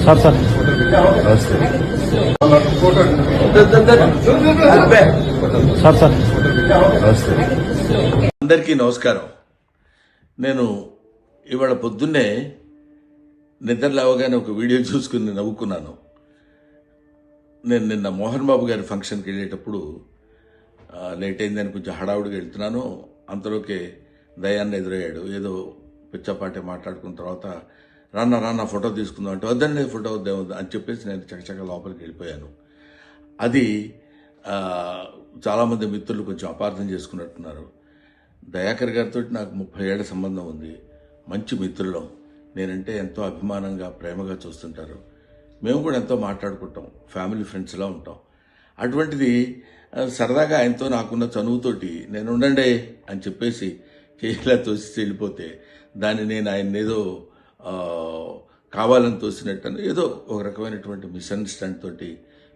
Sir sir sir sir అందరికీ నమస్కారం. నేను ఇవాళ పొద్దున్నే నిద్ర లేవగానే ఒక వీడియో చూసుకుని నవ్వుకున్నాను. నేను నిన్న మోహన్ బాబు గారి ఫంక్షన్కి వెళ్ళేటప్పుడు లేట్ అయిందని కొంచెం హడావుడిగా వెళ్తున్నాను. అంతలోకే దయాన్ని ఎదురయ్యాడు. ఏదో పిచ్చపాటే మాట్లాడుకున్న తర్వాత రాన్న ఫోటో తీసుకుందాం అంటే వద్దండి ఫోటో వద్దాం అని చెప్పేసి నేను చకచక లోపలికి వెళ్ళిపోయాను. అది చాలామంది మిత్రులు కొంచెం అపార్థం చేసుకున్నట్టున్నారు. దయాకర్ గారితో నాకు 30 ఏళ్ల సంబంధం ఉంది. మంచి మిత్రులం. నేనంటే ఎంతో అభిమానంగా ప్రేమగా చూస్తుంటారు. మేము కూడా ఎంతో మాట్లాడుకుంటాం. ఫ్యామిలీ ఫ్రెండ్స్లా ఉంటాం. అటువంటిది సరదాగా ఆయనతో నాకున్న చనువుతోటి నేను ఉండండి అని చెప్పేసి ఇలా తోసి వెళ్ళిపోతే దాన్ని నేను ఆయన ఏదో కావాలని తోసినట్టు ఏదో ఒక రకమైనటువంటి మిస్అండర్స్టాండ్ తోటి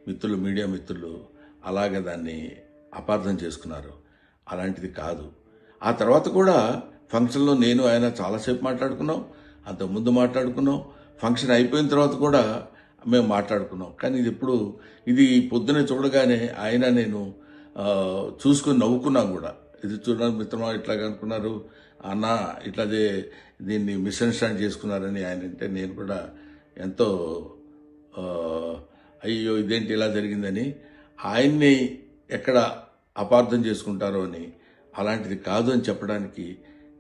మిత్రులు, మీడియా మిత్రులు అలాగే దాన్ని అపార్థం చేసుకున్నారు. అలాంటిది కాదు. ఆ తర్వాత కూడా ఫంక్షన్లో నేను ఆయన చాలాసేపు మాట్లాడుకున్నాం. అంతకుముందు మాట్లాడుకున్నాం. ఫంక్షన్ అయిపోయిన తర్వాత కూడా మేము మాట్లాడుకున్నాం. కానీ ఇది పొద్దునే చూడగానే ఆయన నేను చూసుకుని నవ్వుకున్నాం కూడా. ఇది చూడడానికి మిత్రమా ఇట్లాగా అనుకున్నారు అన్న ఇట్లాదే దీన్ని మిస్అండర్స్టాండ్ చేసుకున్నారని ఆయన అంటే నేను కూడా ఎంతో అయ్యో ఇదేంటి ఇలా జరిగిందని ఆయన్ని ఎక్కడ అపార్థం చేసుకుంటారో అని అలాంటిది కాదు అని చెప్పడానికి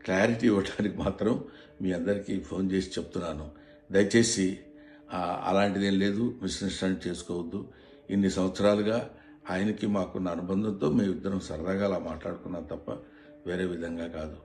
క్లారిటీ ఇవ్వడానికి మాత్రం మీ అందరికీ ఫోన్ చేసి చెప్తున్నాను. దయచేసి అలాంటిది ఏం లేదు, మిస్అండర్స్టాండ్ చేసుకోవద్దు. ఇన్ని సంవత్సరాలుగా ఆయనకి మాకున్న అనుబంధంతో మేము ఇద్దరం సరదాగా అలా మాట్లాడుకున్నాం తప్ప వేరే విధంగా కాదు.